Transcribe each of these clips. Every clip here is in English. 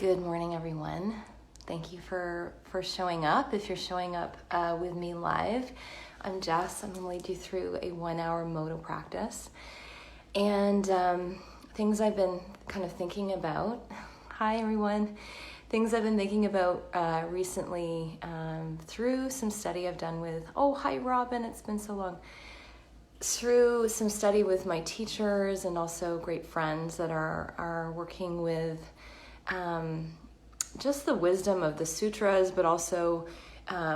Good morning, everyone. Thank you for showing up. If you're showing up with me live, I'm Jess. I'm going to lead you through a 1-hour modal practice. And things I've been kind of thinking about. Hi, everyone. Things I've been thinking about recently through some study I've done with, hi, Robin, it's been so long. Through some study with my teachers and also great friends that are working with just the wisdom of the sutras, but also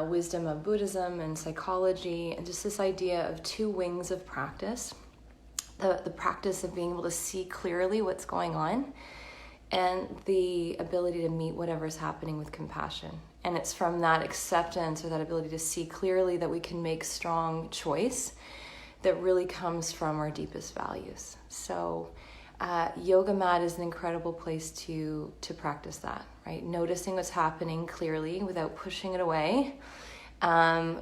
wisdom of Buddhism and psychology, and just this idea of two wings of practice. The practice of being able to see clearly what's going on, and the ability to meet whatever's happening with compassion. And it's from that acceptance or that ability to see clearly that we can make strong choice that really comes from our deepest values. So yoga mat is an incredible place to practice that, right? Noticing what's happening clearly without pushing it away,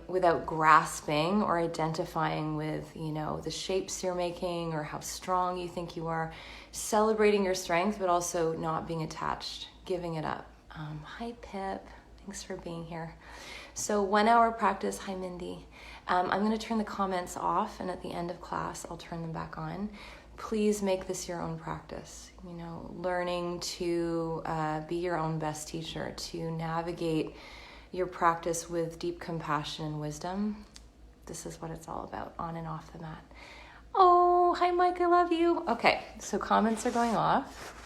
without grasping or identifying with, the shapes you're making or how strong you think you are, celebrating your strength, but also not being attached, giving it up. Hi, Pip. Thanks for being here. So 1-hour practice. Hi, Mindy. I'm going to turn the comments off, and at the end of class, I'll turn them back on. Please make this your own practice. Learning to be your own best teacher, to navigate your practice with deep compassion and wisdom. This is what it's all about, on and off the mat. Oh, hi, Mike. I love you. Okay, so comments are going off.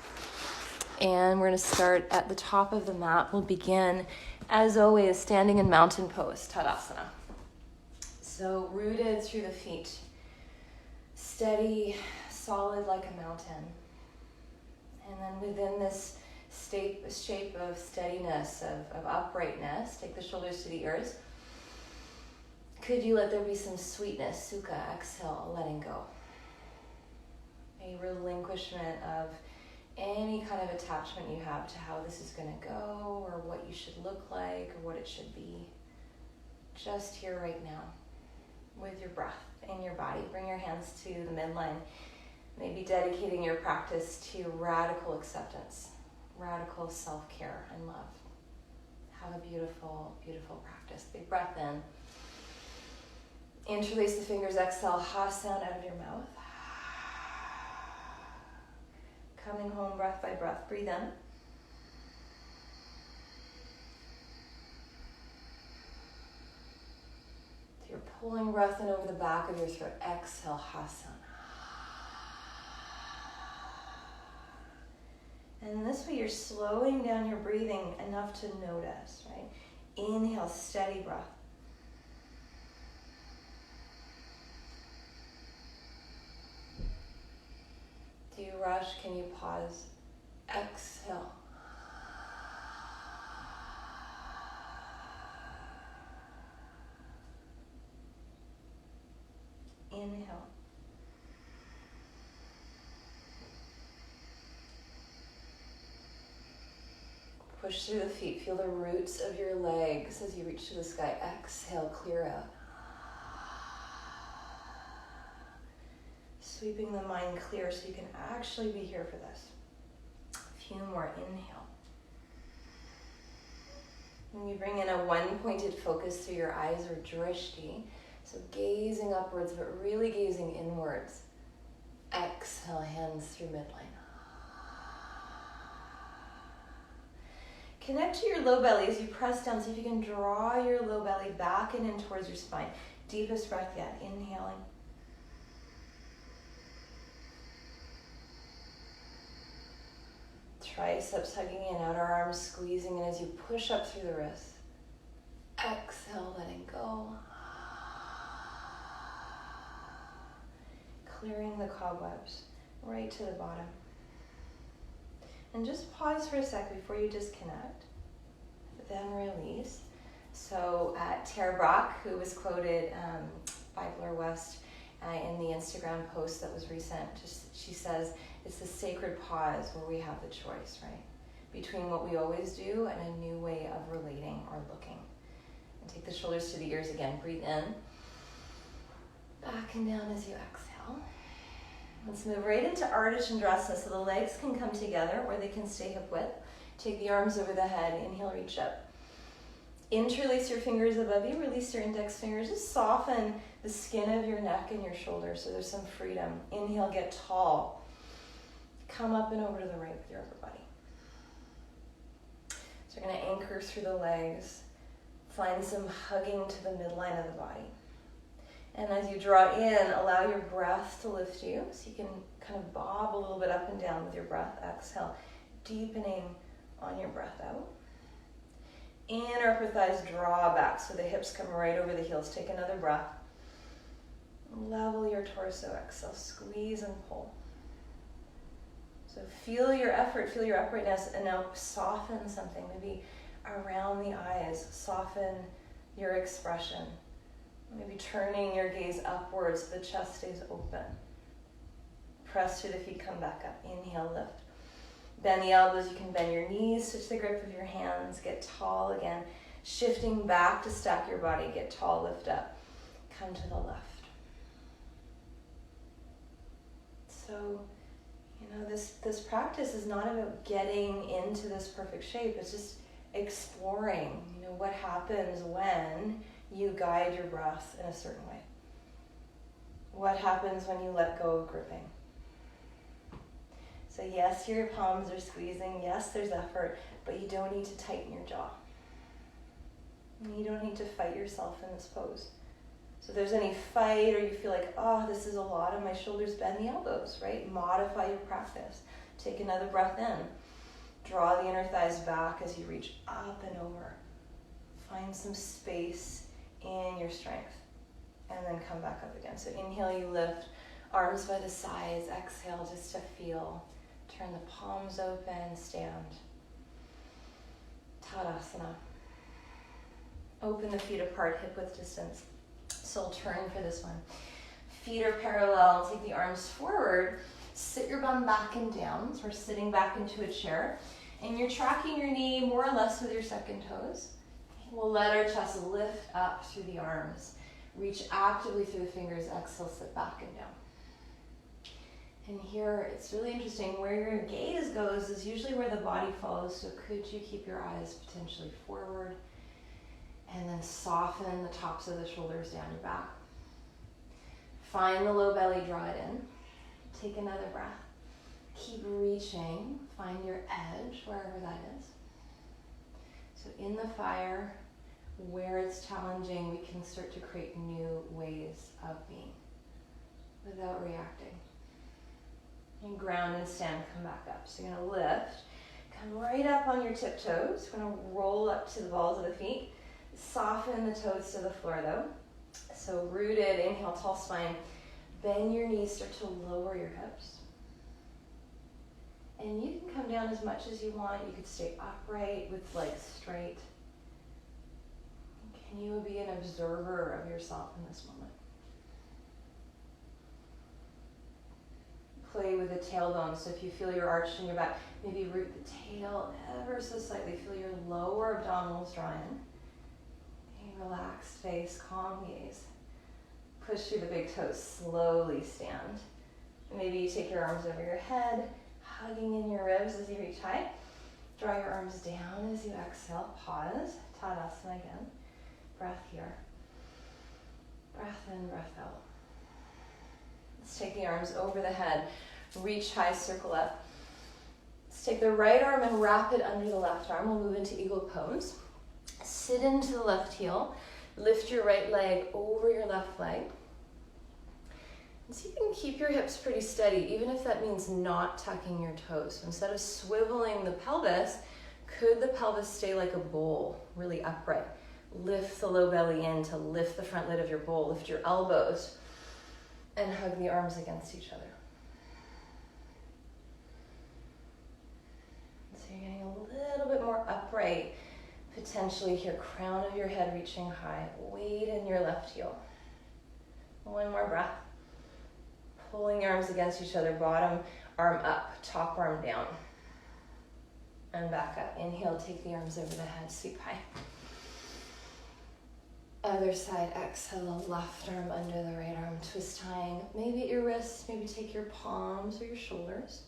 And we're going to start at the top of the mat. We'll begin, as always, standing in mountain pose, Tadasana. So rooted through the feet, steady, solid like a mountain. And then within this shape of steadiness, of uprightness, take the shoulders to the ears. Could you let there be some sweetness, sukha, exhale, letting go. A relinquishment of any kind of attachment you have to how this is going to go, or what you should look like, or what it should be. Just here right now, with your breath in your body. Bring your hands to the midline. Maybe dedicating your practice to radical acceptance, radical self-care and love. Have a beautiful, beautiful practice. Big breath in. Interlace the fingers, exhale, ha sound out of your mouth. Coming home breath by breath. Breathe in. So you're pulling breath in over the back of your throat. Exhale, ha sound. And this way you're slowing down your breathing enough to notice, right? Inhale, steady breath. Do you rush? Can you pause? Exhale. Inhale. Push through the feet. Feel the roots of your legs as you reach to the sky. Exhale, clear out. Sweeping the mind clear so you can actually be here for this. A few more. Inhale. And you bring in a one-pointed focus through your eyes, or drishti. So gazing upwards, but really gazing inwards. Exhale, hands through midline. Connect to your low belly as you press down. See if you can draw your low belly back and in towards your spine. Deepest breath yet. Inhaling. Triceps hugging in, outer arms squeezing in as you push up through the wrists. Exhale, letting go. Clearing the cobwebs right to the bottom. And just pause for a sec before you disconnect, then release. So Tara Brock, who was quoted by Blair West in the Instagram post that was recent, she says, it's the sacred pause where we have the choice, right? Between what we always do and a new way of relating or looking. And take the shoulders to the ears again. Breathe in. Back and down as you exhale. Let's move right into Ardha Chandrasana, so the legs can come together or they can stay hip width. Take the arms over the head, inhale, reach up. Interlace your fingers above you, release your index fingers, just soften the skin of your neck and your shoulders so there's some freedom. Inhale, get tall. Come up and over to the right with your upper body. So you're going to anchor through the legs, find some hugging to the midline of the body. And as you draw in, allow your breath to lift you, so you can kind of bob a little bit up and down with your breath. Exhale, deepening on your breath out. Inner upper thighs draw back, so the hips come right over the heels. Take another breath. Level your torso. Exhale, squeeze and pull. So feel your effort, feel your uprightness, and now soften something, maybe around the eyes. Soften your expression. Maybe turning your gaze upwards so the chest stays open. Press through the feet, come back up. Inhale, lift. Bend the elbows, you can bend your knees, switch the grip of your hands, get tall again. Shifting back to stack your body, get tall, lift up. Come to the left. So, this practice is not about getting into this perfect shape, it's just exploring, what happens when you guide your breath in a certain way. What happens when you let go of gripping? So yes, your palms are squeezing. Yes, there's effort, but you don't need to tighten your jaw. You don't need to fight yourself in this pose. So if there's any fight or you feel like, this is a lot on my shoulders, bend the elbows, right? Modify your practice. Take another breath in. Draw the inner thighs back as you reach up and over. Find some space in your strength. And then come back up again. So inhale, you lift. Arms by the sides. Exhale, just to feel. Turn the palms open, stand. Tadasana. Open the feet apart, hip width distance. So I'll turn for this one. Feet are parallel, take the arms forward. Sit your bum back and down. So we're sitting back into a chair. And you're tracking your knee more or less with your second toes. We'll let our chest lift up through the arms. Reach actively through the fingers, exhale, sit back and down. And here, it's really interesting, where your gaze goes is usually where the body follows, so could you keep your eyes potentially forward, and then soften the tops of the shoulders down your back. Find the low belly, draw it in. Take another breath. Keep reaching, find your edge, wherever that is. So in the fire, where it's challenging, we can start to create new ways of being without reacting. And ground and stand, come back up. So you're going to lift, come right up on your tiptoes. We're going to roll up to the balls of the feet. Soften the toes to the floor though. So rooted, inhale, tall spine. Bend your knees, start to lower your hips. And you can come down as much as you want. You could stay upright with legs straight. Can you be an observer of yourself in this moment? Play with the tailbone. So if you feel your arch in your back, maybe root the tail ever so slightly. Feel your lower abdominals draw in. Relaxed face, calm gaze. Push through the big toes, slowly stand. Maybe you take your arms over your head, hugging in your ribs as you reach high. Draw your arms down as you exhale. Pause. Tadasana again. Breath here. Breath in, breath out. Let's take the arms over the head. Reach high, circle up. Let's take the right arm and wrap it under the left arm. We'll move into eagle pose. Sit into the left heel. Lift your right leg over your left leg. And so you can keep your hips pretty steady, even if that means not tucking your toes. So instead of swiveling the pelvis, could the pelvis stay like a bowl, really upright? Lift the low belly in to lift the front lid of your bowl. Lift your elbows and hug the arms against each other. So you're getting a little bit more upright. Potentially here, crown of your head reaching high. Weight in your left heel. One more breath. Pulling your arms against each other, bottom arm up, top arm down. And back up. Inhale, take the arms over the head, sweep high. Other side, exhale the left arm under the right arm, twist tying. Maybe at your wrists, maybe take your palms or your shoulders.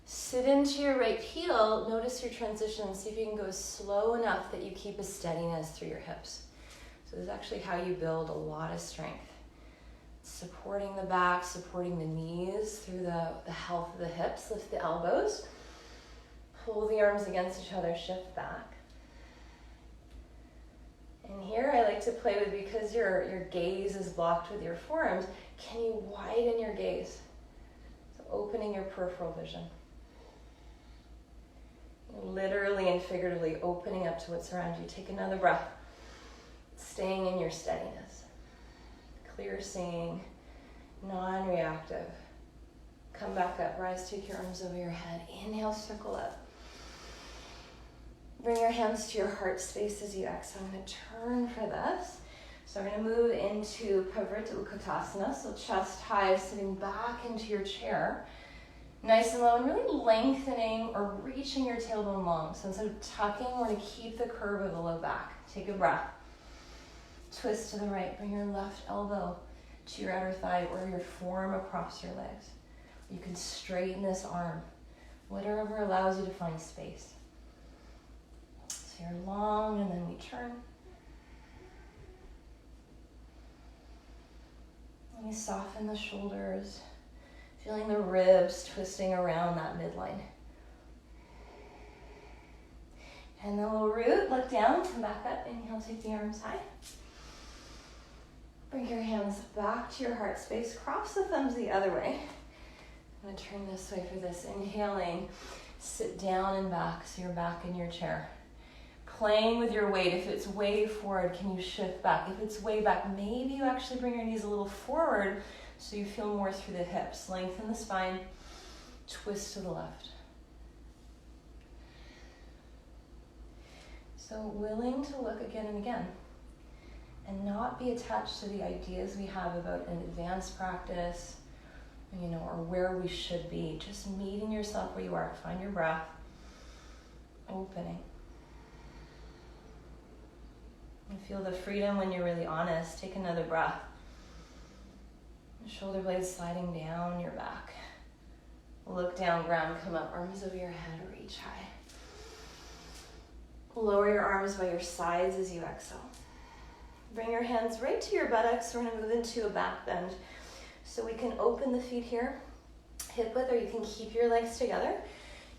Sit into your right heel, notice your transition, see if you can go slow enough that you keep a steadiness through your hips. So this is actually how you build a lot of strength. Supporting the back, supporting the knees through the health of the hips, lift the elbows. Pull the arms against each other, shift back. And here I like to play with, because your gaze is blocked with your forearms, can you widen your gaze? So opening your peripheral vision. Literally and figuratively opening up to what's around you. Take another breath. Staying in your steadiness. Clear seeing, non-reactive. Come back up, rise, take your arms over your head. Inhale, circle up. Bring your hands to your heart space as you exhale. I'm going to turn for this. So we're going to move into Pavrita Utkatasana. So chest high, sitting back into your chair. Nice and low, and really lengthening or reaching your tailbone long. So instead of tucking, we're going to keep the curve of the low back. Take a breath. Twist to the right. Bring your left elbow to your outer thigh or your forearm across your legs. You can straighten this arm. Whatever allows you to find space. So you're long, and then we turn. And we soften the shoulders, feeling the ribs twisting around that midline. And then we'll root, look down, come back up, inhale, take the arms high. Bring your hands back to your heart space, cross the thumbs the other way. I'm going to turn this way for this. Inhaling, sit down and back, so you're back in your chair. Playing with your weight. If it's way forward, can you shift back? If it's way back, maybe you actually bring your knees a little forward so you feel more through the hips. Lengthen the spine, twist to the left. So willing to look again and again and not be attached to the ideas we have about an advanced practice, or where we should be. Just meeting yourself where you are. Find your breath. Opening. And feel the freedom when you're really honest. Take another breath. Shoulder blades sliding down your back. Look down, ground, come up. Arms over your head, reach high. Lower your arms by your sides as you exhale. Bring your hands right to your buttocks. We're going to move into a back bend. So we can open the feet here, hip width, or you can keep your legs together.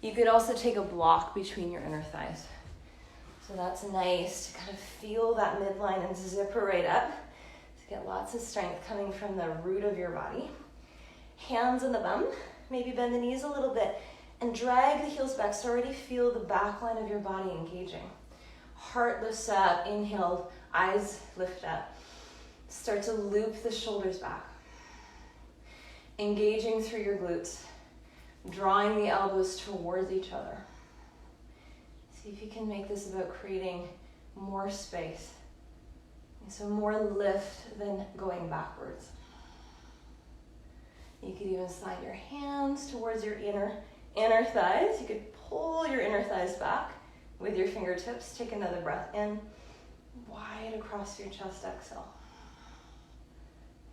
You could also take a block between your inner thighs. So that's nice to kind of feel that midline and zipper right up to get lots of strength coming from the root of your body. Hands on the bum, maybe bend the knees a little bit and drag the heels back. So already feel the back line of your body engaging. Heart lifts up, inhale, eyes lift up. Start to loop the shoulders back. Engaging through your glutes, drawing the elbows towards each other. See if you can make this about creating more space. So more lift than going backwards. You could even slide your hands towards your inner thighs. You could pull your inner thighs back with your fingertips. Take another breath in, wide across your chest, exhale.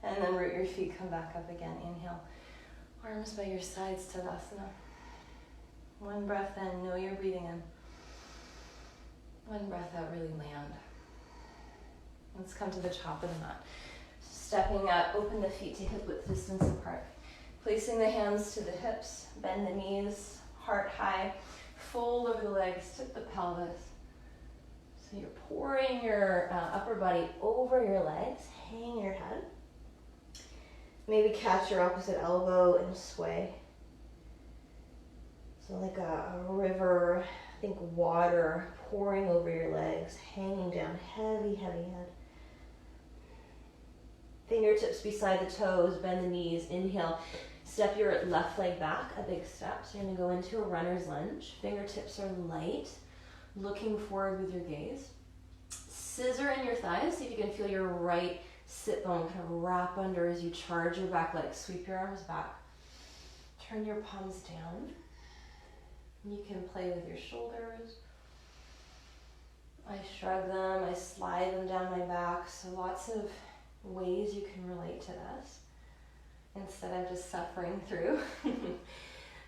And then root your feet, come back up again. Inhale, arms by your sides, Tadasana. One breath in, know you're breathing in. One breath out, really land. Let's come to the top of the mat. Stepping up, open the feet to hip width distance apart. Placing the hands to the hips, bend the knees, heart high. Fold over the legs, tip the pelvis. So you're pouring your upper body over your legs, hang your head. Maybe catch your opposite elbow and sway. So like a river, think water pouring over your legs, hanging down, heavy, heavy head. Fingertips beside the toes, bend the knees, inhale. Step your left leg back, a big step. So you're gonna go into a runner's lunge. Fingertips are light, looking forward with your gaze. Scissor in your thighs, see if you can feel your right sit bone kind of wrap under as you charge your back leg. Sweep your arms back. Turn your palms down. You can play with your shoulders. I shrug them, I slide them down my back, so lots of ways you can relate to this. Instead of just suffering through,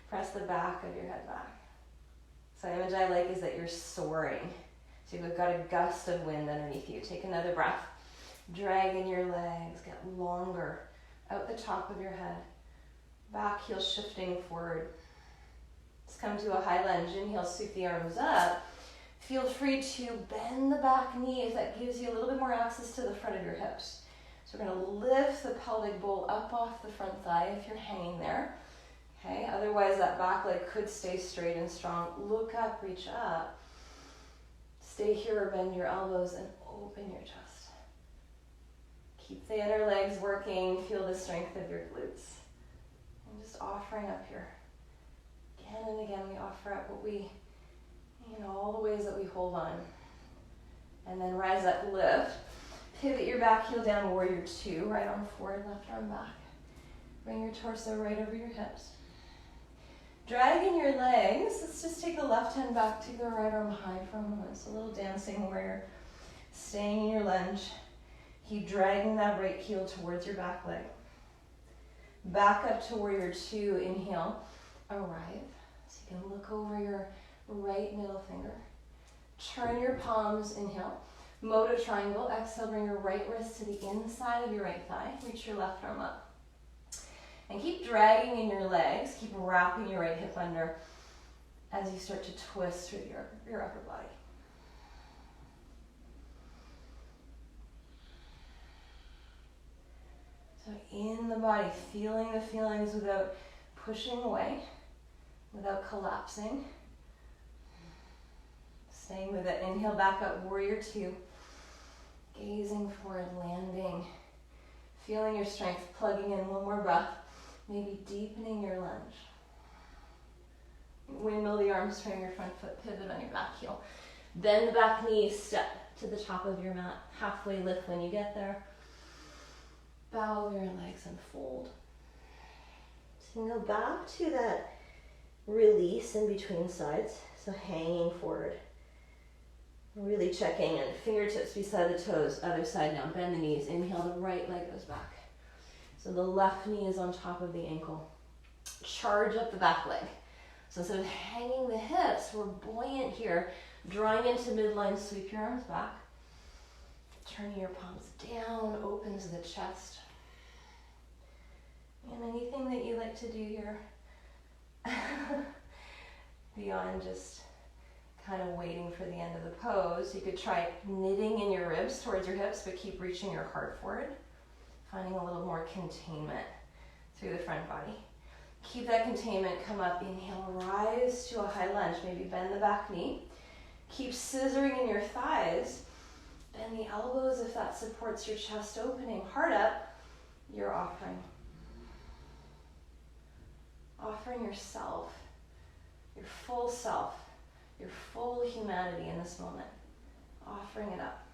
press the back of your head back. So the image I like is that you're soaring. So you've got a gust of wind underneath you. Take another breath. Drag in your legs, get longer. Out the top of your head. Back heel shifting forward. Let's come to a high lunge. Inhale, sweep the arms up. Feel free to bend the back knee if that gives you a little bit more access to the front of your hips. So we're going to lift the pelvic bowl up off the front thigh if you're hanging there. Okay, otherwise that back leg could stay straight and strong. Look up, reach up. Stay here or bend your elbows and open your chest. Keep the inner legs working. Feel the strength of your glutes. And just offering up here. Again and again we offer up what we, all the ways that we hold on. And then rise up, lift. Pivot your back heel down, warrior two. Right arm forward, left arm back. Bring your torso right over your hips. Drag in your legs. Let's just take the left hand back, take the right arm high for a moment. So a little dancing warrior. Staying in your lunge. Keep dragging that right heel towards your back leg. Back up to warrior two. Inhale, arrive. So you can look over your right middle finger. Turn your palms, inhale. Moto triangle, exhale, bring your right wrist to the inside of your right thigh. Reach your left arm up. And keep dragging in your legs. Keep wrapping your right hip under as you start to twist through your upper body. So in the body, feeling the feelings without pushing away, without collapsing. Staying with it. Inhale, back up, warrior two. Gazing forward, landing. Feeling your strength, plugging in one more breath. Maybe deepening your lunge. Windmill the arms, frame your front foot, pivot on your back heel. Bend the back knee, step to the top of your mat. Halfway lift when you get there. Bow over your legs and fold. So go back to that release in between sides. So hanging forward. Really checking in. Fingertips beside the toes. Other side now. Bend the knees. Inhale, the right leg goes back. So the left knee is on top of the ankle. Charge up the back leg. So instead of hanging the hips, we're buoyant here. Drawing into midline, sweep your arms back. Turning your palms down, opens the chest. And anything that you like to do here, beyond just kind of waiting for the end of the pose, you could try knitting in your ribs towards your hips, but keep reaching your heart forward. Finding a little more containment through the front body. Keep that containment, come up, inhale, rise to a high lunge. Maybe bend the back knee. Keep scissoring in your thighs. Bend the elbows if that supports your chest opening. Heart up, you're offering. Offering yourself, your full self, your full humanity in this moment. Offering it up.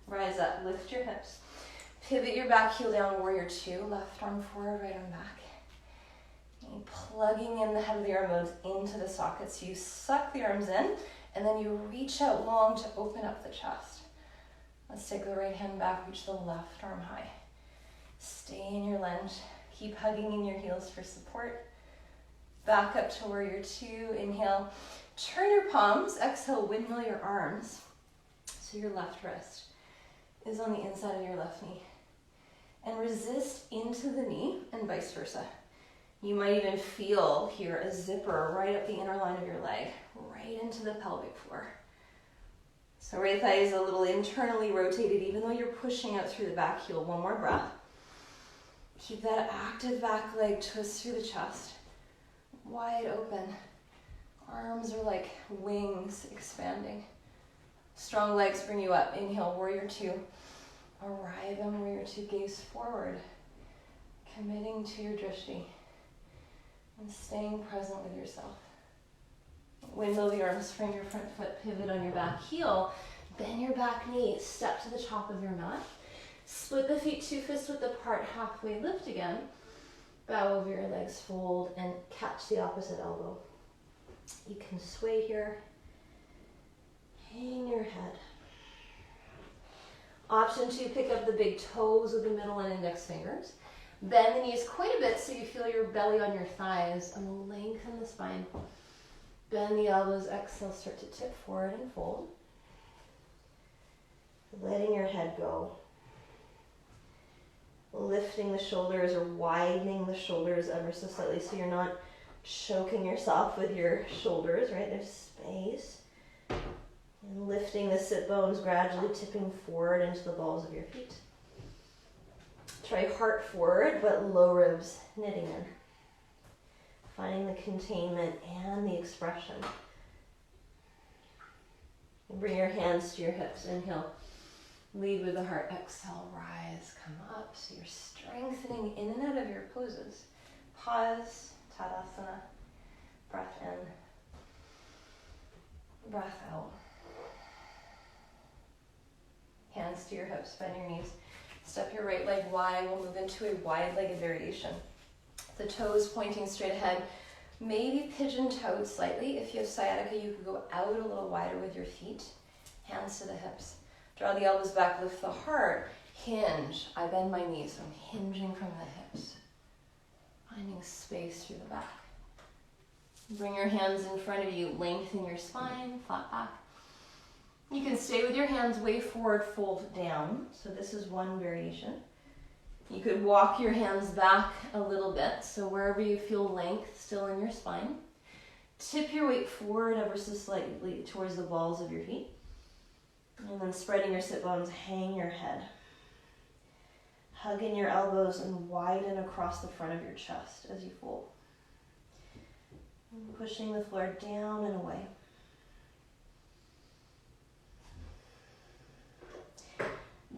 Rise up, lift your hips. Pivot your back heel down, warrior two. Left arm forward, right arm back. And plugging in the head of the arm bones into the sockets. You suck the arms in, and then you reach out long to open up the chest. Let's take the right hand back, reach the left arm high. Stay in your lunge. Keep hugging in your heels for support. Back up to warrior two. Inhale. Turn your palms. Exhale, windmill your arms. So your left wrist is on the inside of your left knee. And resist into the knee and vice versa. You might even feel here a zipper right up the inner line of your leg, right into the pelvic floor. So right thigh is a little internally rotated, even though you're pushing out through the back heel. One more breath. Keep that active back leg twist through the chest. Wide open. Arms are like wings expanding. Strong legs bring you up. Inhale, warrior two. Arrive on warrior two, gaze forward. Committing to your drishti. And staying present with yourself. Windmill the arms, frame your front foot, pivot on your back heel. Bend your back knee, step to the top of your mat. Split the feet 2 fists width apart, halfway lift again. Bow over your legs, fold, and catch the opposite elbow. You can sway here. Hang your head. Option 2, pick up the big toes with the middle and index fingers. Bend the knees quite a bit so you feel your belly on your thighs, and lengthen the spine. Bend the elbows, exhale, start to tip forward and fold. Letting your head go. Lifting the shoulders or widening the shoulders ever so slightly so you're not choking yourself with your shoulders, right? There's space. And lifting the sit bones, gradually tipping forward into the balls of your feet. Try heart forward, but low ribs knitting in. Finding the containment and the expression. And bring your hands to your hips. Inhale. Lead with the heart. Exhale, rise, come up. So you're strengthening in and out of your poses. Pause, Tadasana. Breath in. Breath out. Hands to your hips, bend your knees. Step your right leg wide. We'll move into a wide-legged variation. The toes pointing straight ahead. Maybe pigeon-toed slightly. If you have sciatica, you could go out a little wider with your feet. Hands to the hips. Draw the elbows back, lift the heart. Hinge. I bend my knees, so I'm hinging from the hips. Finding space through the back. Bring your hands in front of you. Lengthen your spine, flat back. You can stay with your hands way forward, fold down. So this is one variation. You could walk your hands back a little bit. So wherever you feel length still in your spine. Tip your weight forward ever so slightly towards the balls of your feet. And then spreading your sit bones, hang your head. Hug in your elbows and widen across the front of your chest as you fold. And pushing the floor down and away.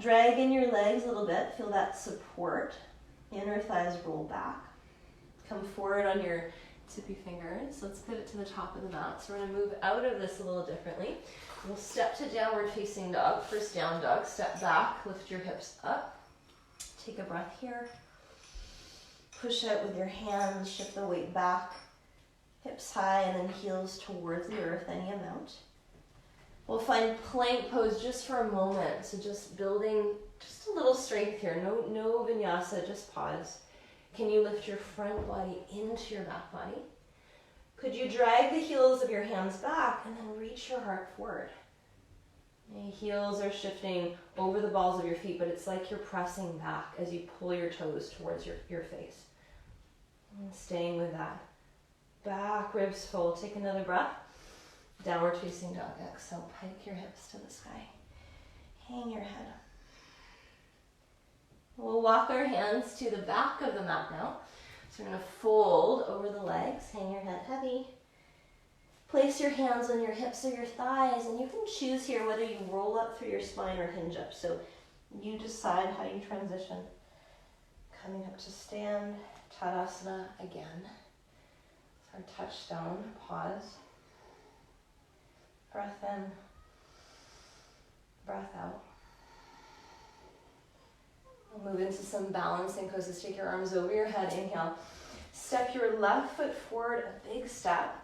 Drag in your legs a little bit. Feel that support. Inner thighs roll back. Come forward on your tippy fingers. Let's pivot to the top of the mat. So we're going to move out of this a little differently. We'll step to downward facing dog. First down dog. Step back. Lift your hips up. Take a breath here. Push out with your hands. Shift the weight back. Hips high and then heels towards the earth, any amount. We'll find plank pose just for a moment. So just building just a little strength here. No vinyasa, just pause. Can you lift your front body into your back body? Could you drag the heels of your hands back and then reach your heart forward? Your heels are shifting over the balls of your feet, but it's like you're pressing back as you pull your toes towards your face. And staying with that. Back, ribs fold. Take another breath. Downward facing dog. Exhale, pike your hips to the sky. Hang your head. We'll walk our hands to the back of the mat now. So we're going to fold over the legs. Hang your head heavy. Place your hands on your hips or your thighs, and you can choose here whether you roll up through your spine or hinge up. So you decide how you transition. Coming up to stand, Tadasana again. Our touchstone, pause. Breath in, breath out. We'll move into some balancing poses. Take your arms over your head, inhale. Step your left foot forward, a big step.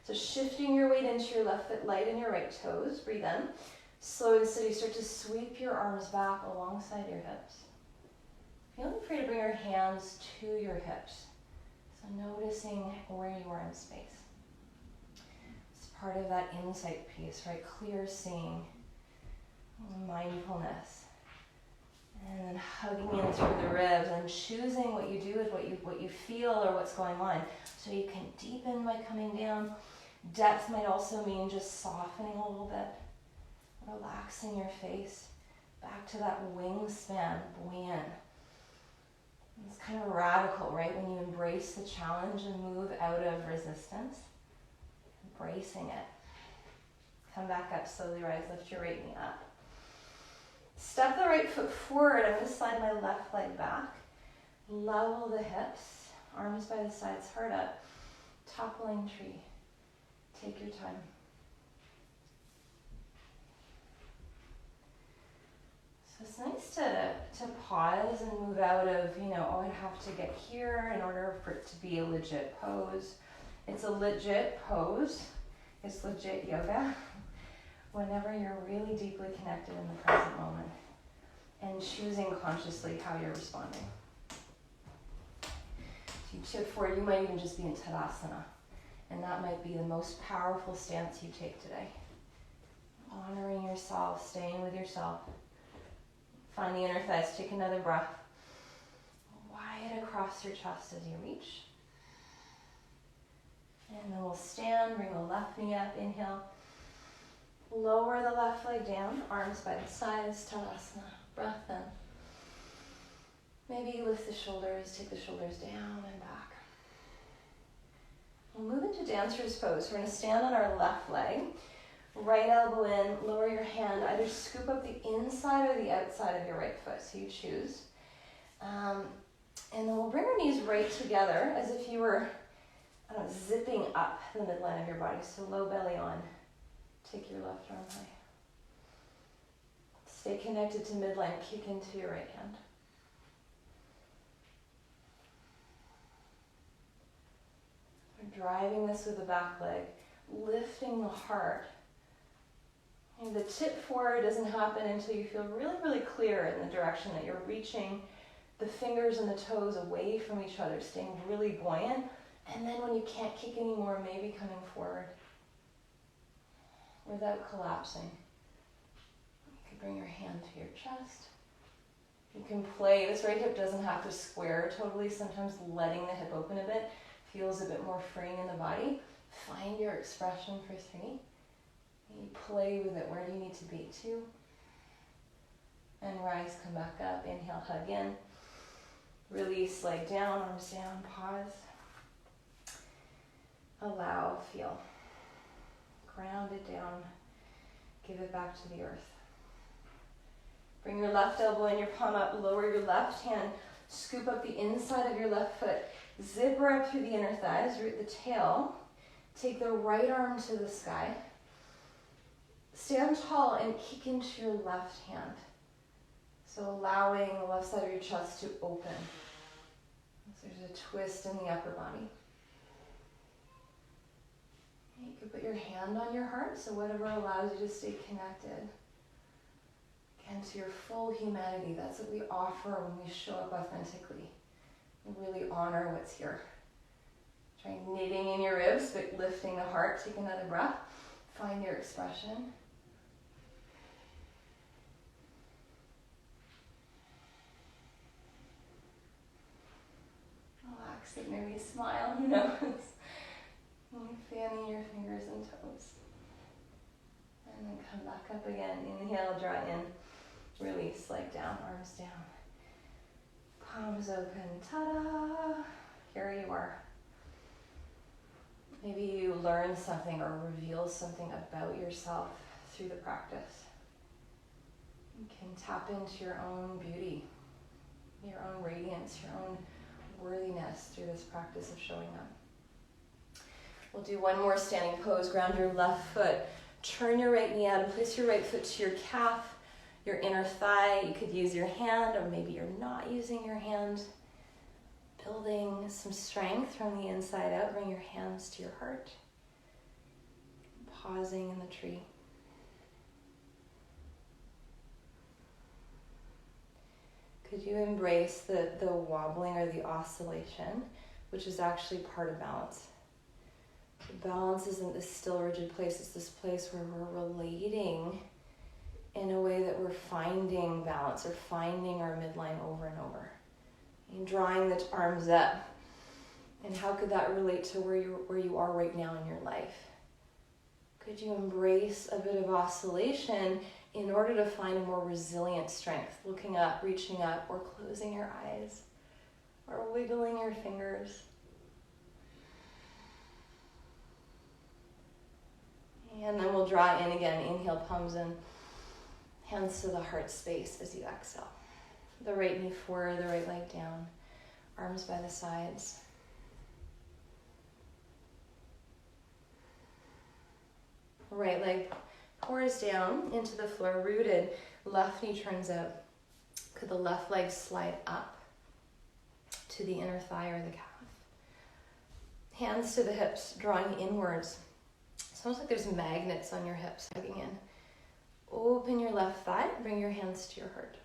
So shifting your weight into your left foot, light in your right toes. Breathe in. Slow and steady, start to sweep your arms back alongside your hips. Feeling free to bring your hands to your hips. So noticing where you are in space. It's part of that insight piece, right? Clear seeing, mindfulness, and then hugging in through the ribs and choosing what you do with what you feel or what's going on. So you can deepen by coming down. Depth might also mean just softening a little bit, relaxing your face back to that wingspan, buoyant. It's kind of radical, right? When you embrace the challenge and move out of resistance, embracing it. Come back up, slowly rise, lift your right knee up. Step the right foot forward. I'm going to slide my left leg back. Level the hips, arms by the sides, heart up. Toppling tree. Take your time. So it's nice to pause and move out of, I have to get here in order for it to be a legit pose. It's a legit pose. It's legit yoga. whenever you're really deeply connected in the present moment and choosing consciously how you're responding. So you tip forward, you might even just be in Tadasana, and that might be the most powerful stance you take today. Honoring yourself, staying with yourself. Find the inner thighs, take another breath. Wide across your chest as you reach. And then we'll stand, bring the left knee up, inhale. Lower the left leg down, arms by the sides, Tadasana, breath in. Maybe lift the shoulders, take the shoulders down and back. We'll move into dancer's pose. We're going to stand on our left leg, right elbow in, lower your hand, either scoop up the inside or the outside of your right foot, so you choose. And then we'll bring our knees right together as if you were zipping up the midline of your body, so low belly on. Take your left arm high. Stay connected to midline, kick into your right hand. We're driving this with the back leg, lifting the heart. And the tip forward doesn't happen until you feel really, really clear in the direction that you're reaching the fingers and the toes away from each other, staying really buoyant. And then when you can't kick anymore, maybe coming forward without collapsing. You can bring your hand to your chest. You can play. This right hip doesn't have to square totally. Sometimes letting the hip open a bit feels a bit more freeing in the body. Find your expression for 3. And you play with it. Where do you need to be? 2. And rise, come back up. Inhale, hug in. Release, leg down, arms down, pause. Allow, feel. Ground it down. Give it back to the earth. Bring your left elbow in, your palm up, lower your left hand, scoop up the inside of your left foot, zipper up through the inner thighs, root the tail, take the right arm to the sky, stand tall and kick into your left hand. So allowing the left side of your chest to open. So there's a twist in the upper body. You can put your hand on your heart, so whatever allows you to stay connected. Again, to your full humanity. That's what we offer when we show up authentically. We really honor what's here. Try knitting in your ribs, but lifting the heart. Take another breath. Find your expression. Relax it, maybe smile, who knows? Fanning your fingers and toes. And then come back up again. Inhale, draw in. Release, leg down, arms down. Palms open. Ta-da! Here you are. Maybe you learn something or reveal something about yourself through the practice. You can tap into your own beauty, your own radiance, your own worthiness through this practice of showing up. We'll do one more standing pose. Ground your left foot. Turn your right knee out and place your right foot to your calf, your inner thigh. You could use your hand, or maybe you're not using your hand. Building some strength from the inside out. Bring your hands to your heart. Pausing in the tree. Could you embrace the wobbling or the oscillation, which is actually part of balance? Balance isn't this still rigid place, it's this place where we're relating in a way that we're finding balance or finding our midline over and over. And drawing the arms up. And how could that relate to where you are right now in your life? Could you embrace a bit of oscillation in order to find a more resilient strength? Looking up, reaching up, or closing your eyes, or wiggling your fingers. And then we'll draw in again. Inhale, palms in. Hands to the heart space as you exhale. The right knee forward, the right leg down. Arms by the sides. Right leg pours down into the floor, rooted. Left knee turns out. Could the left leg slide up to the inner thigh or the calf? Hands to the hips, drawing inwards. It's almost like there's magnets on your hips hugging in. Open your left thigh, bring your hands to your heart.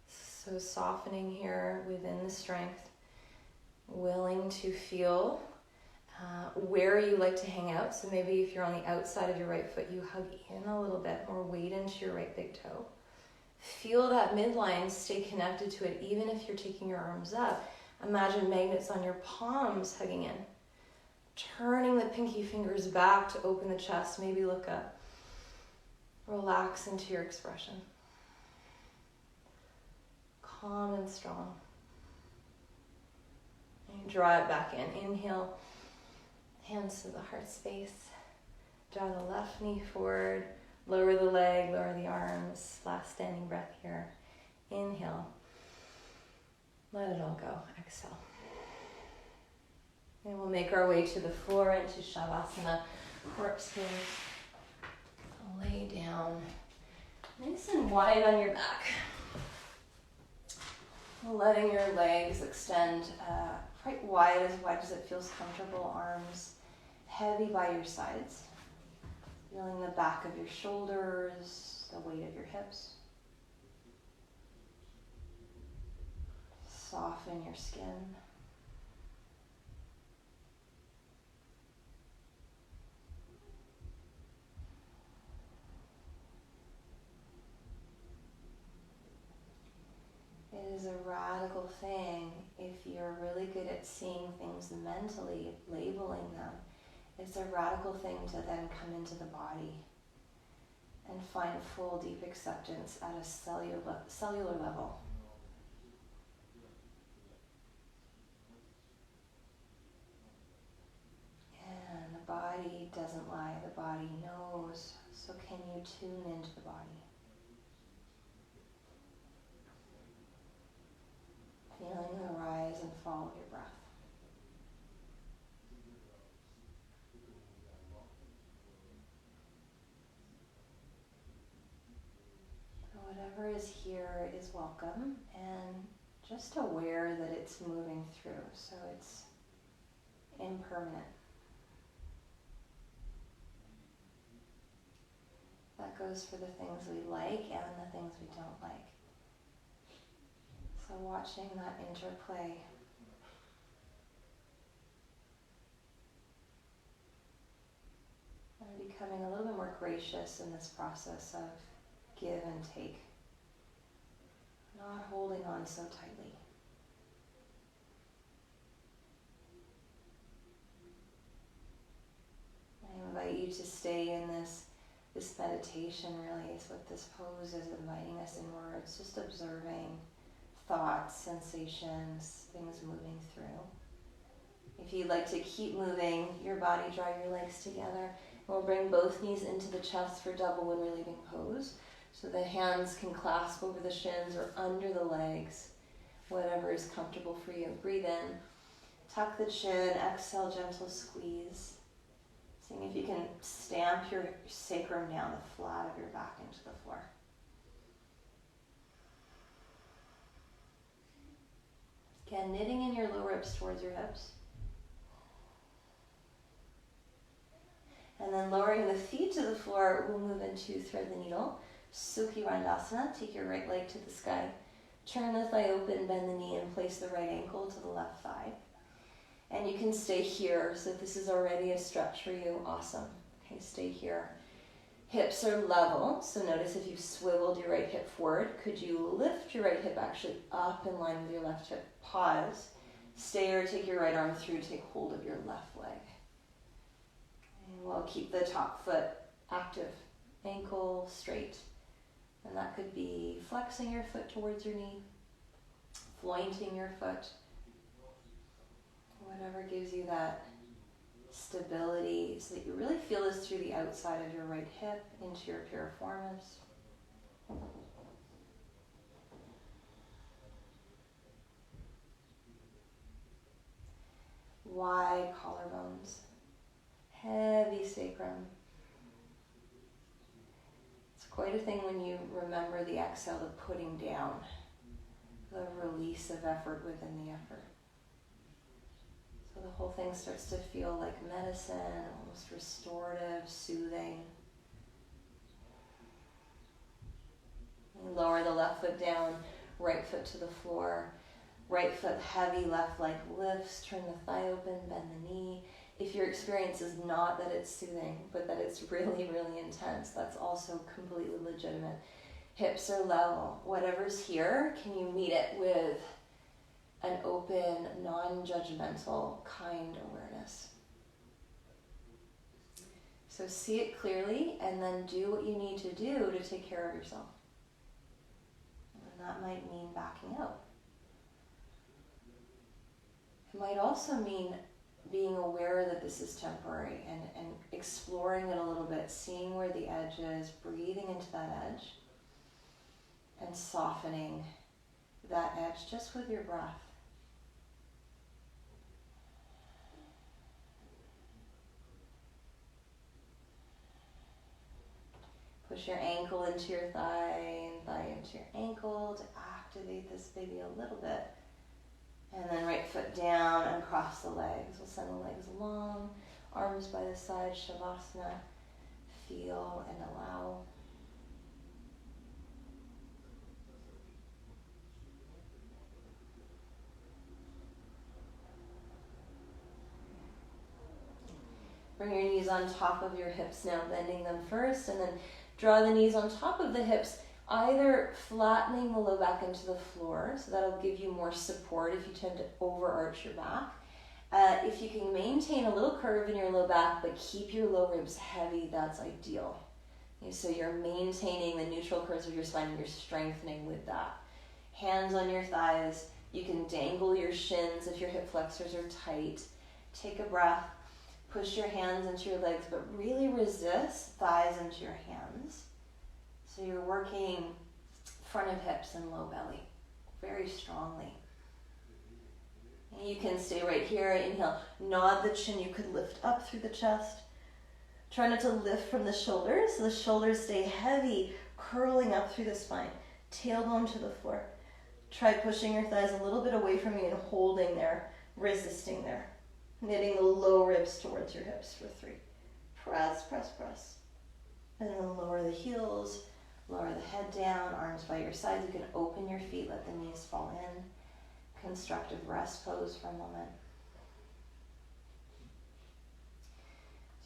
So softening here within the strength, willing to feel where you like to hang out. So maybe if you're on the outside of your right foot, you hug in a little bit, more weight into your right big toe. Feel that midline, stay connected to it, even if you're taking your arms up. Imagine magnets on your palms hugging in. Turning the pinky fingers back to open the chest, maybe look up. Relax into your expression. Calm and strong. And draw it back in. Inhale, hands to the heart space. Draw the left knee forward. Lower the leg, lower the arms. Last standing breath here. Inhale. Let it all go. Exhale. And we'll make our way to the floor into Shavasana. Corpse pose. Lay down. Nice and wide on your back. Letting your legs extend quite wide as it feels comfortable. Arms heavy by your sides. Feeling the back of your shoulders, the weight of your hips. Soften your skin. It is a radical thing if you're really good at seeing things mentally, labeling them. It's a radical thing to then come into the body and find full, deep acceptance at a cellular level. And the body doesn't lie, the body knows. So can you tune into the body? Feeling the rise and fall of your breath. Whatever is here is welcome, and just aware that it's moving through, so it's impermanent. That goes for the things we like and the things we don't like. So watching that interplay. And becoming a little bit more gracious in this process of give and take. Not holding on so tightly. I invite you to stay in this meditation, really, is what this pose is inviting us inwards, just observing thoughts, sensations, things moving through. If you'd like to keep moving your body, draw your legs together. We'll bring both knees into the chest for double when we're leaving pose. So the hands can clasp over the shins or under the legs, whatever is comfortable for you. Breathe in, tuck the chin, exhale, gentle squeeze. Seeing if you can stamp your sacrum down the flat of your back into the floor. Again, knitting in your lower ribs towards your hips. And then lowering the feet to the floor, we'll move into thread the needle. Sukhi Randasana, take your right leg to the sky. Turn the thigh open, bend the knee, and place the right ankle to the left thigh. And you can stay here, so if this is already a stretch for you, awesome. Okay, stay here. Hips are level, so notice if you've swiveled your right hip forward, could you lift your right hip actually up in line with your left hip? Pause. Stay or take your right arm through, take hold of your left leg. And we'll keep the top foot active, ankle straight. And that could be flexing your foot towards your knee, flointing your foot, whatever gives you that stability so that you really feel this through the outside of your right hip into your piriformis. Wide collarbones, heavy sacrum. It's quite a thing when you remember the exhale of putting down, the release of effort within the effort. So the whole thing starts to feel like medicine, almost restorative, soothing. Lower the left foot down, right foot to the floor. Right foot heavy, left leg lifts, turn the thigh open, bend the knee. If your experience is not that it's soothing, but that it's really, really intense, that's also completely legitimate. Hips are level. Whatever's here, can you meet it with an open, non-judgmental, kind awareness? So see it clearly and then do what you need to do to take care of yourself. And that might mean backing out. It might also mean being aware that this is temporary and exploring it a little bit, seeing where the edge is, breathing into that edge, and softening that edge just with your breath. Push your ankle into your thigh and thigh into your ankle to activate this baby a little bit. And then right foot down and cross the legs. We'll send the legs long, arms by the side, Shavasana. Feel and allow. Bring your knees on top of your hips now, bending them first, and then draw the knees on top of the hips, either flattening the low back into the floor, so that'll give you more support if you tend to overarch your back. If you can maintain a little curve in your low back, but keep your low ribs heavy, that's ideal. Okay, so you're maintaining the neutral curves of your spine and you're strengthening with that. Hands on your thighs. You can dangle your shins if your hip flexors are tight. Take a breath. Push your hands into your legs, but really resist thighs into your hands. So you're working front of hips and low belly very strongly. And you can stay right here. Inhale, nod the chin. You could lift up through the chest. Try not to lift from the shoulders, so the shoulders stay heavy, curling up through the spine. Tailbone to the floor. Try pushing your thighs a little bit away from you and holding there, resisting there. Knitting the low ribs towards your hips for 3. Press, press, press. And then lower the heels, lower the head down, arms by your sides. You can open your feet, let the knees fall in. Constructive rest pose for a moment.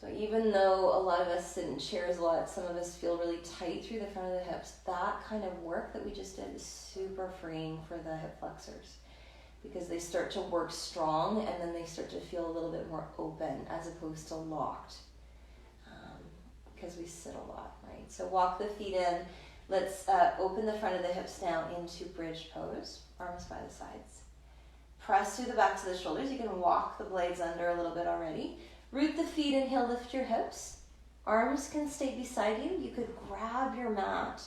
So even though a lot of us sit in chairs a lot, some of us feel really tight through the front of the hips, that kind of work that we just did is super freeing for the hip flexors, because they start to work strong and then they start to feel a little bit more open as opposed to locked, because we sit a lot, right? So walk the feet in. Let's open the front of the hips now into bridge pose, arms by the sides. Press through the backs of the shoulders. You can walk the blades under a little bit already. Root the feet, inhale, lift your hips. Arms can stay beside you. You could grab your mat,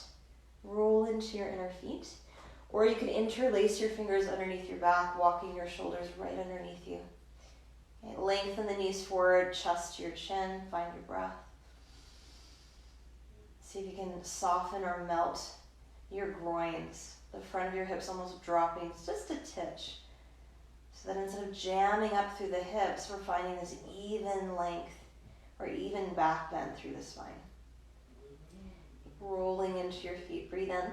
roll into your inner feet. Or you could interlace your fingers underneath your back, walking your shoulders right underneath you. Okay, lengthen the knees forward, chest to your chin, find your breath. See if you can soften or melt your groins, the front of your hips almost dropping just a titch. So that instead of jamming up through the hips, we're finding this even length or even back bend through the spine. Rolling into your feet, breathe in.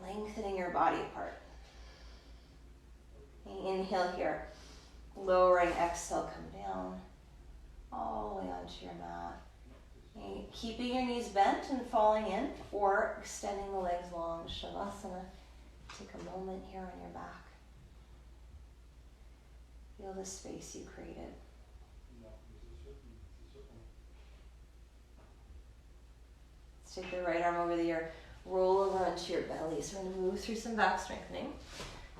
Lengthening your body apart. Inhale here. Lowering, exhale, come down. All the way onto your mat. Okay. Keeping your knees bent and falling in, or extending the legs long. Shavasana. Take a moment here on your back. Feel the space you created. Let's take the right arm over the ear. Roll over onto your belly. So we're going to move through some back strengthening.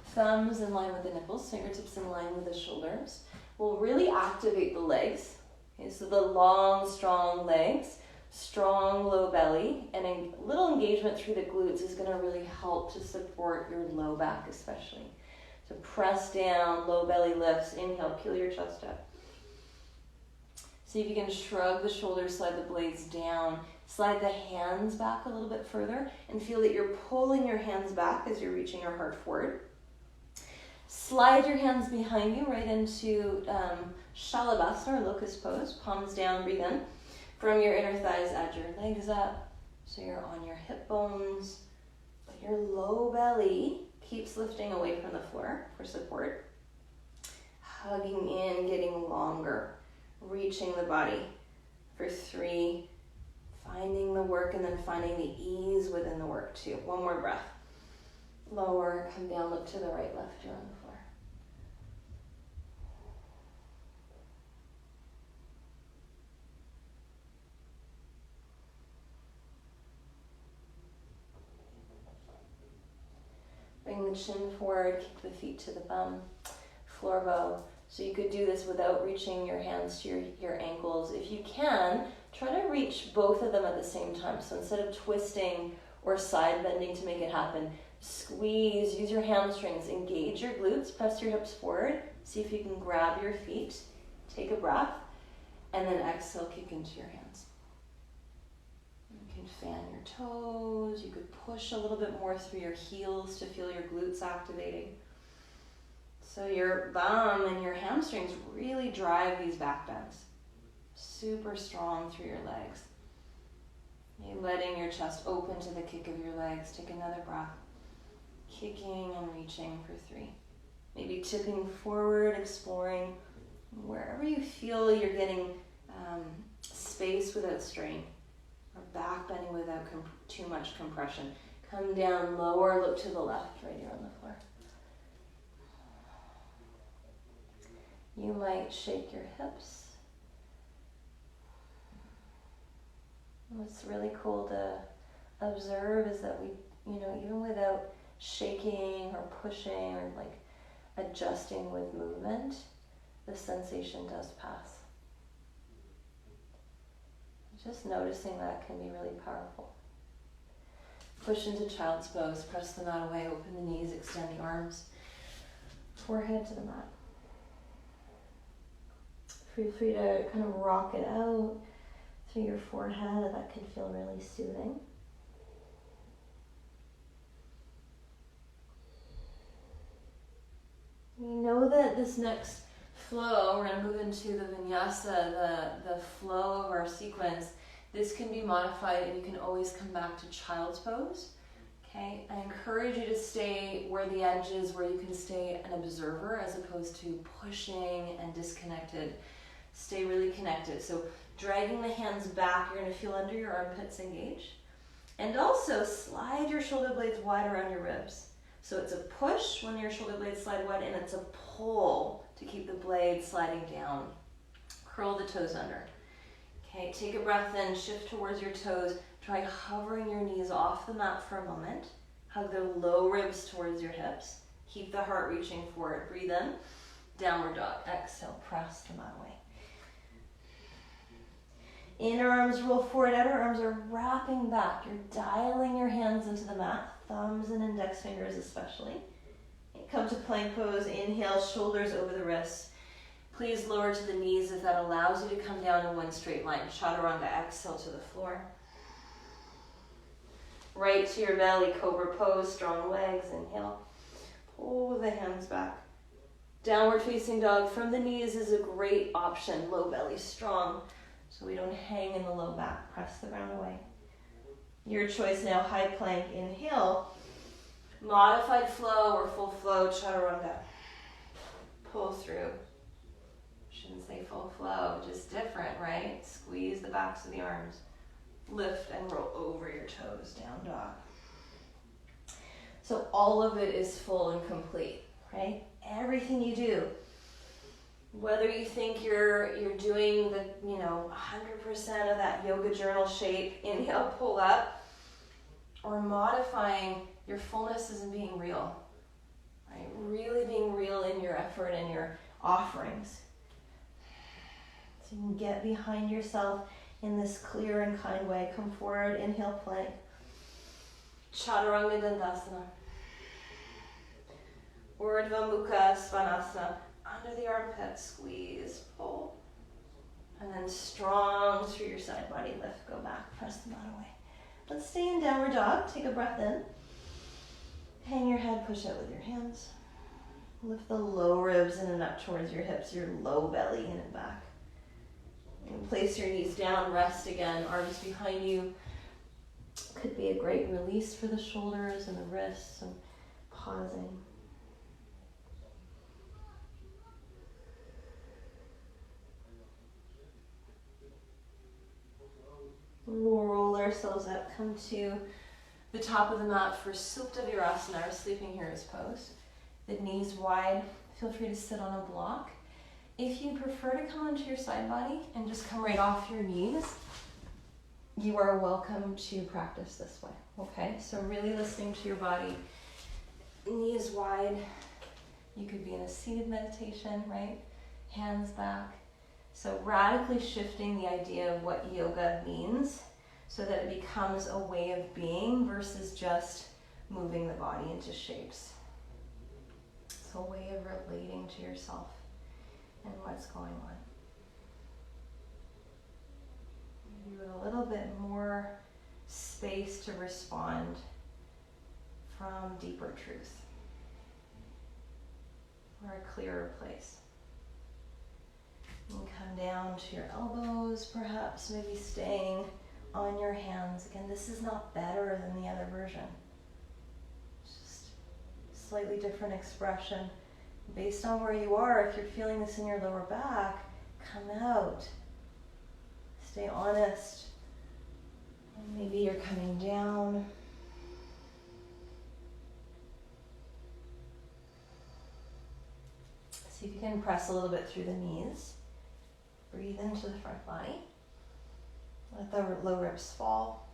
Thumbs in line with the nipples, fingertips in line with the shoulders. We'll really activate the legs. Okay, so the long, strong legs, strong low belly, and a little engagement through the glutes is going to really help to support your low back especially. So press down, low belly lifts. Inhale, peel your chest up. See if you can shrug the shoulders, slide the blades down. Slide the hands back a little bit further and feel that you're pulling your hands back as you're reaching your heart forward. Slide your hands behind you right into Shalabhasana or locust pose. Palms down, breathe in. From your inner thighs, add your legs up so you're on your hip bones, but Your low belly keeps lifting away from the floor for support. Hugging in, getting longer, reaching the body for 3, finding the work and then finding the ease within the work too. One more breath. Lower, come down, look to the right, left, you're on the floor. Bring the chin forward, kick the feet to the bum, floor bow. So you could do this without reaching your hands to your ankles. If you can, try to reach both of them at the same time. So instead of twisting or side bending to make it happen, squeeze, use your hamstrings, engage your glutes, press your hips forward. See if you can grab your feet, take a breath, and then exhale, kick into your hands. You can fan your toes. You could push a little bit more through your heels to feel your glutes activating. So your bum and your hamstrings really drive these back bends. Super strong through your legs. You're letting your chest open to the kick of your legs. Take another breath. Kicking and reaching for 3. Maybe tipping forward, exploring wherever you feel you're getting space without strain, or back bending without too much compression. Come down, lower, look to the left, right here on the floor. You might shake your hips. What's really cool to observe is that we, even without shaking or pushing or like adjusting with movement, the sensation does pass. Just noticing that can be really powerful. Push into child's pose, press the mat away, open the knees, extend the arms, forehead to the mat. Feel free to kind of rock it out through your forehead. That can feel really soothing. We know that this next flow, we're going to move into the vinyasa, the flow of our sequence. This can be modified and you can always come back to child's pose. Okay, I encourage you to stay where the edge is, where you can stay an observer as opposed to pushing and disconnected. Stay really connected. So dragging the hands back, you're going to feel under your armpits engage. And also slide your shoulder blades wide around your ribs. So it's a push when your shoulder blades slide wide, and it's a pull to keep the blades sliding down. Curl the toes under. Okay, take a breath in, shift towards your toes. Try hovering your knees off the mat for a moment. Hug the low ribs towards your hips. Keep the heart reaching forward. Breathe in, downward dog. Exhale, press the mat away. Inner arms roll forward, outer arms are wrapping back. You're dialing your hands into the mat, thumbs and index fingers especially. Come to plank pose, inhale, shoulders over the wrists. Please lower to the knees if that allows you to come down in one straight line. Chaturanga, exhale to the floor. Right to your belly, cobra pose, strong legs, inhale. Pull the hands back. Downward facing dog from the knees is a great option. Low belly strong, so we don't hang in the low back. Press the ground away. Your choice now, high plank, inhale. Modified flow or full flow, chaturanga. Pull through. Shouldn't say full flow, just different, right? Squeeze the backs of the arms. Lift and roll over your toes, down dog. So all of it is full and complete, right? Everything you do, whether you think you're doing the 100% of that yoga journal shape, inhale, pull up, or modifying, your fullness isn't being real, right? Really being real in your effort and your offerings. So you can get behind yourself in this clear and kind way. Come forward, inhale, plank. Chaturanga Dandasana. Urdhva Mukha Svanasana. Under the armpit, squeeze, pull. And then strong through your side body, lift, go back, press the mat away. Let's stay in downward dog. Take a breath in. Hang your head, push out with your hands. Lift the low ribs in and up towards your hips, your low belly in and back. And place your knees down, rest again, arms behind you. Could be a great release for the shoulders and the wrists, and pausing. We'll roll ourselves up, come to the top of the mat for Supta Virasana, or Sleeping Heroes pose. The knees wide, feel free to sit on a block. If you prefer to come onto your side body and just come right off your knees, you are welcome to practice this way, okay? So really listening to your body, knees wide. You could be in a seated meditation, right? Hands back. So radically shifting the idea of what yoga means so that it becomes a way of being versus just moving the body into shapes. It's a way of relating to yourself and what's going on. Give it a little bit more space to respond from deeper truth or a clearer place. You can come down to your elbows, perhaps, maybe staying on your hands. Again, this is not better than the other version. It's just slightly different expression. Based on where you are, if you're feeling this in your lower back, come out. Stay honest. Maybe you're coming down. See if you can press a little bit through the knees. Breathe into the front body. Let the low ribs fall.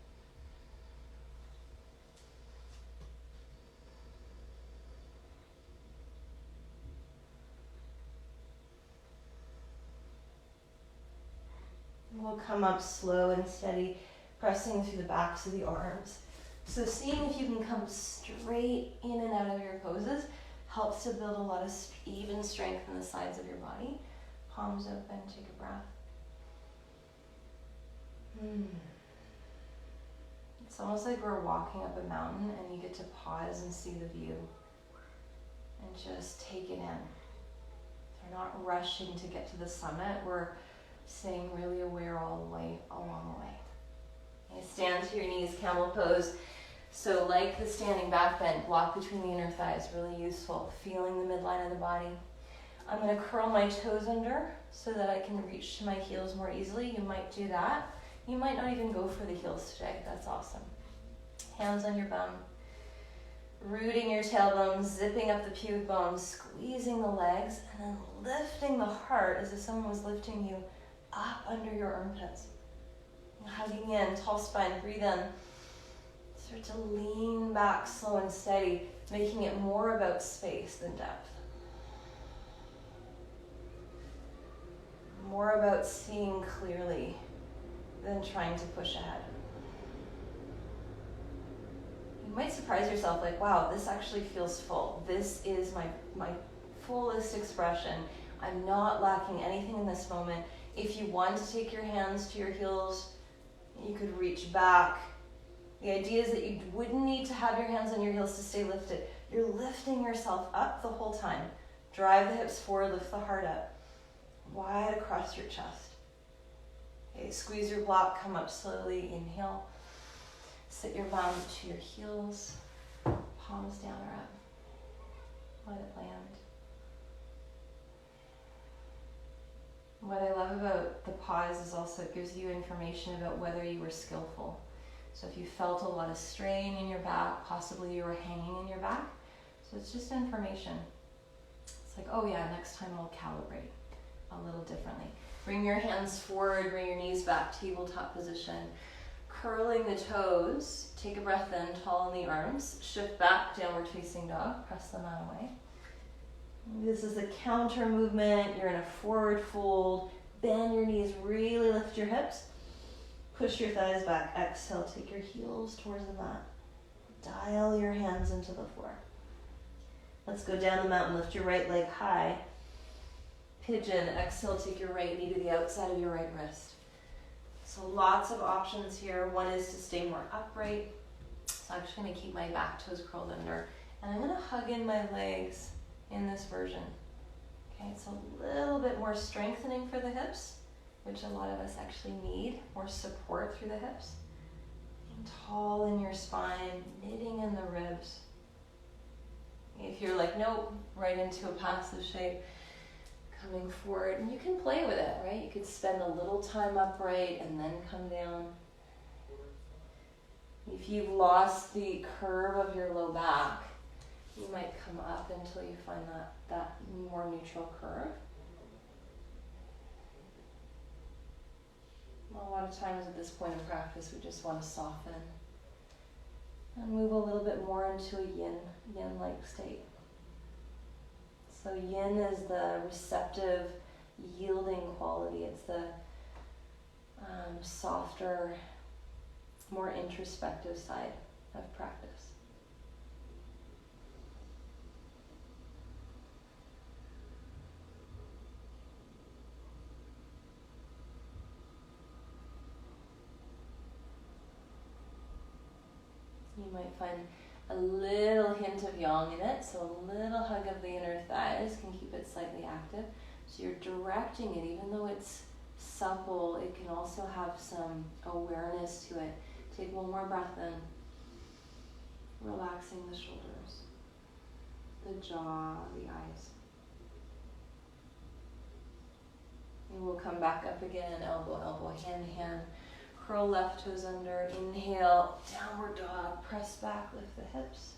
We'll come up slow and steady, pressing through the backs of the arms. So seeing if you can come straight in and out of your poses helps to build a lot of even strength in the sides of your body. Palms open, take a breath. It's almost like we're walking up a mountain and you get to pause and see the view and just take it in. We're not rushing to get to the summit. We're staying really aware all the way along the way. Okay, stand to your knees, camel pose. So like the standing back bend, block between the inner thighs, really useful. Feeling the midline of the body. I'm going to curl my toes under so that I can reach to my heels more easily. You might do that. You might not even go for the heels today. That's awesome. Hands on your bum. Rooting your tailbone, zipping up the pubic bones, squeezing the legs, and then lifting the heart as if someone was lifting you up under your armpits. Hugging in, tall spine, breathe in. Start to lean back slow and steady, making it more about space than depth. More about seeing clearly than trying to push ahead. You might surprise yourself like, wow, this actually feels full. This is my fullest expression. I'm not lacking anything in this moment. If you want to take your hands to your heels, you could reach back. The idea is that you wouldn't need to have your hands on your heels to stay lifted. You're lifting yourself up the whole time. Drive the hips forward, lift the heart up. Wide across your chest. Okay, squeeze your block, come up slowly, inhale. Sit your bum to your heels, palms down or up. Let it land. What I love about the pause is also it gives you information about whether you were skillful. So if you felt a lot of strain in your back, possibly you were hanging in your back. So it's just information. It's like, oh yeah, next time I'll calibrate a little differently. Bring your hands forward, bring your knees back, tabletop position. Curling the toes, take a breath in, tall in the arms, shift back, downward facing dog, press the mat away. This is a counter movement, you're in a forward fold, bend your knees, really lift your hips, push your thighs back, exhale, take your heels towards the mat. Dial your hands into the floor. Let's go down the mountain, lift your right leg high. Pigeon, exhale, take your right knee to the outside of your right wrist. So lots of options here. One is to stay more upright. So I'm just going to keep my back toes curled under. And I'm going to hug in my legs in this version. Okay, it's a little bit more strengthening for the hips, which a lot of us actually need, more support through the hips. Tall in your spine, knitting in the ribs. If you're like, nope, right into a passive shape, coming forward, and you can play with it, right? You could spend a little time upright and then come down. If you've lost the curve of your low back, you might come up until you find that more neutral curve. A lot of times at this point in practice, we just want to soften and move a little bit more into a yin-like state. So yin is the receptive, yielding quality. It's the softer, more introspective side of practice. You might find a little hint of yang in it, so a little hug of the inner thighs can keep it slightly active. So you're directing it, even though it's supple, it can also have some awareness to it. Take one more breath in, relaxing the shoulders, the jaw, the eyes. And we'll come back up again, elbow, elbow, hand, hand. Curl left toes under, inhale, downward dog, press back, lift the hips.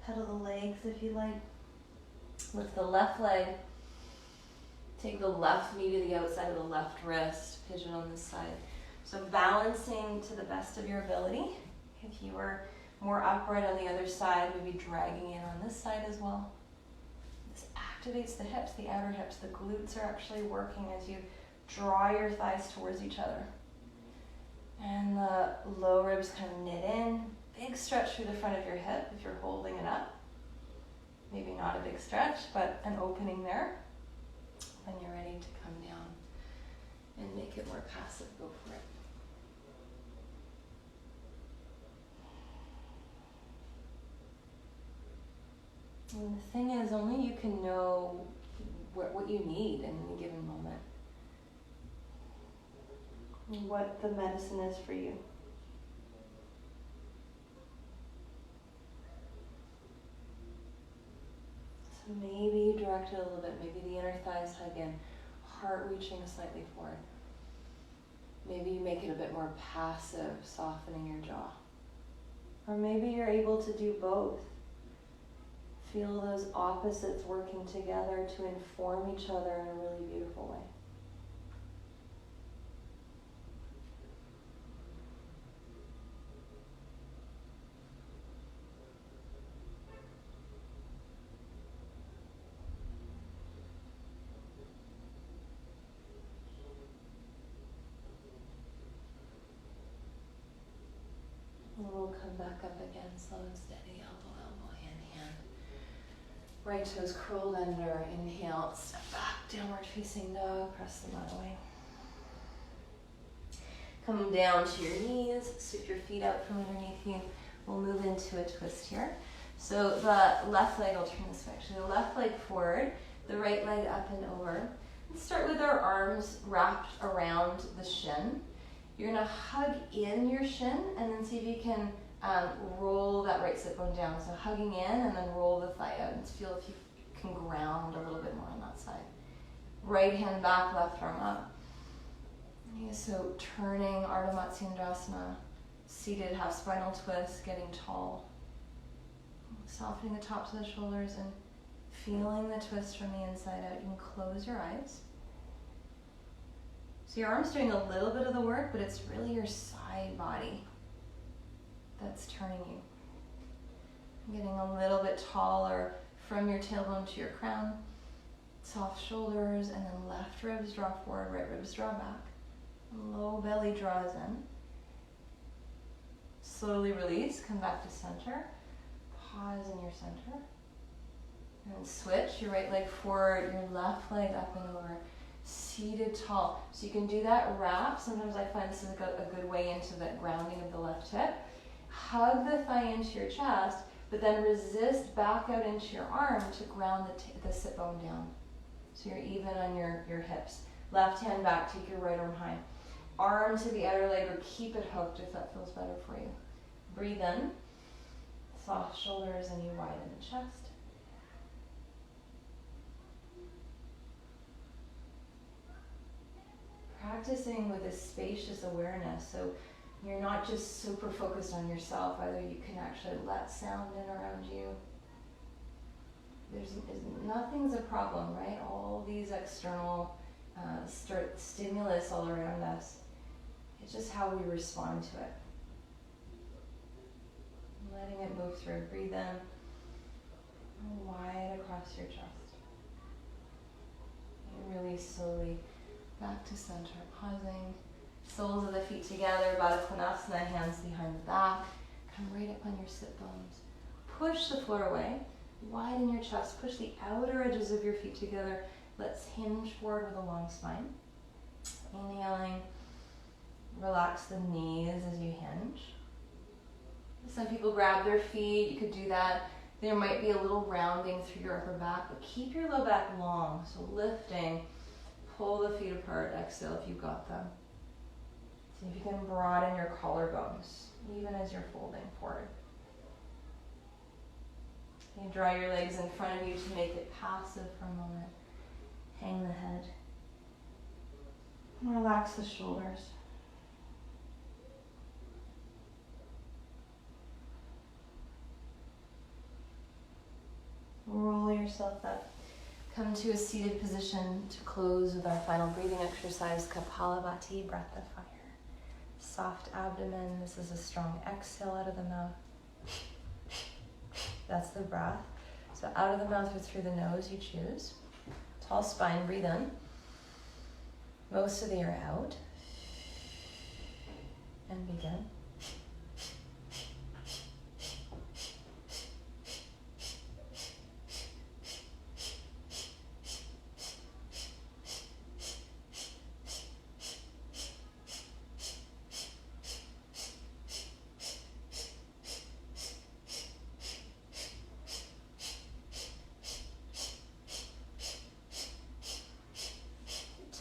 Pedal the legs if you like. Lift the left leg. Take the left knee to the outside of the left wrist, pigeon on this side. So balancing to the best of your ability. If you were more upright on the other side, maybe dragging in on this side as well. This activates the hips, the outer hips. The glutes are actually working as you draw your thighs towards each other. And the low ribs kind of knit in. Big stretch through the front of your hip if you're holding it up. Maybe not a big stretch, but an opening there. When you're ready to come down and make it more passive, go for it. And the thing is, only you can know what you need in any given moment. What the medicine is for you. So maybe you direct it a little bit. Maybe the inner thighs hug in, heart reaching slightly forward. Maybe you make it a bit more passive, softening your jaw. Or maybe you're able to do both. Feel those opposites working together to inform each other in a really beautiful way. And we'll come back up again, slow and steady, elbow, elbow, hand, hand. Right toes curled under, inhale, step back, downward facing dog, press the mat away. Come down to your knees, sweep your feet out from underneath you. We'll move into a twist here. So the left leg, I'll turn this way actually, the left leg forward, the right leg up and over. Let's start with our arms wrapped around the shin. You're gonna hug in your shin and then see if you can roll that right sit bone down. So hugging in and then roll the thigh out and feel if you can ground a little bit more on that side. Right hand back, left arm up. Okay, so turning Ardha Matsyendrasana, seated half spinal twist, getting tall. Softening the tops of the shoulders and feeling the twist from the inside out. You can close your eyes. So your arm's doing a little bit of the work, but it's really your side body that's turning you. Getting a little bit taller from your tailbone to your crown. Soft shoulders, and then left ribs draw forward, right ribs draw back. Low belly draws in. Slowly release, come back to center. Pause in your center. And switch your right leg forward, your left leg up and over. Seated tall. So you can do that wrap. Sometimes I find this is a good way into the grounding of the left hip. Hug the thigh into your chest, but then resist back out into your arm to ground the sit bone down. So you're even on your hips. Left hand back, take your right arm high. arm to the outer leg or keep it hooked if that feels better for you. Breathe in, soft shoulders, and you widen the chest. Practicing with this spacious awareness, so you're not just super focused on yourself, either you can actually let sound in around you. Nothing's a problem, right? All these external stimulus all around us. It's just how we respond to it. Letting it move through. Breathe in. Wide across your chest. And release slowly back to center. Pausing. Soles of the feet together. Baddha Konasana. Hands behind the back. Come right up on your sit bones. Push the floor away. Widen your chest. Push the outer edges of your feet together. Let's hinge forward with a long spine. Inhaling. Relax the knees as you hinge. Some people grab their feet. You could do that. There might be a little rounding through your upper back, but keep your low back long. So lifting, pull the feet apart. Exhale if you've got them. See if you can broaden your collarbones, even as you're folding forward. You draw your legs in front of you to make it passive for a moment. Hang the head. Relax the shoulders. Roll yourself up. Come to a seated position to close with our final breathing exercise, Kapalabhati, breath of fire. Soft abdomen. This is a strong exhale out of the mouth. That's the breath. So out of the mouth or through the nose, you choose. Tall spine, breathe in. Most of the air out. And begin.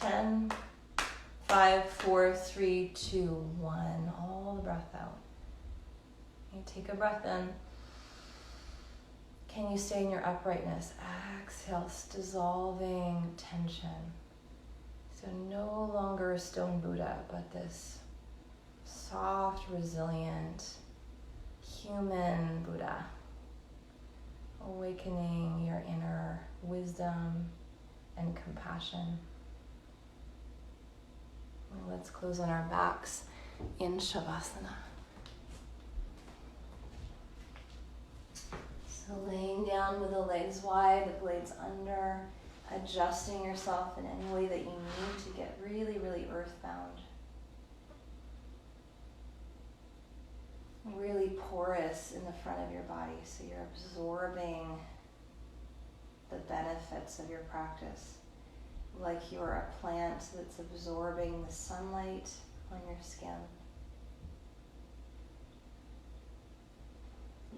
Ten, 5, 4, 3, 2, 1. All the breath out. You take a breath in. Can you stay in your uprightness? Exhale, dissolving tension. So no longer a stone Buddha, but this soft, resilient, human Buddha. Awakening your inner wisdom and compassion. Let's close on our backs in Shavasana. So laying down with the legs wide, the blades under, adjusting yourself in any way that you need to get really, really earthbound. Really porous in the front of your body, so you're absorbing the benefits of your practice. Like you are a plant that's absorbing the sunlight on your skin.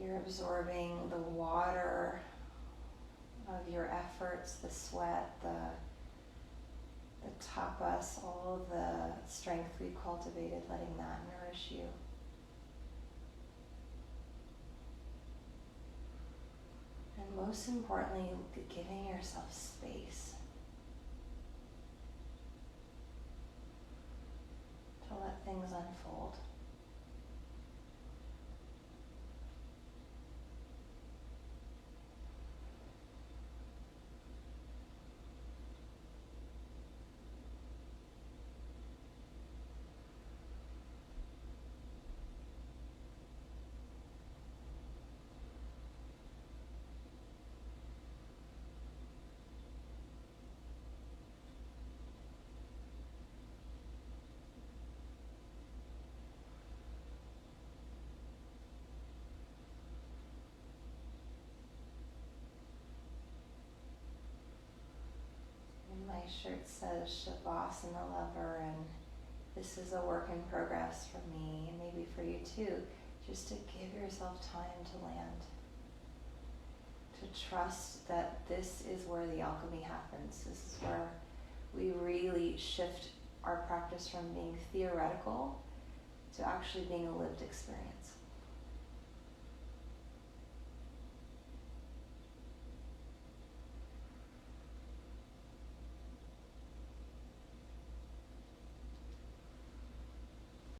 You're absorbing the water of your efforts, the sweat, the tapas, all of the strength we've cultivated, letting that nourish you. And most importantly, giving yourself space to let things unfold. My shirt says Shavasana Lover, and this is a work in progress for me, and maybe for you too, just to give yourself time to land. To trust that this is where the alchemy happens. This is where we really shift our practice from being theoretical to actually being a lived experience.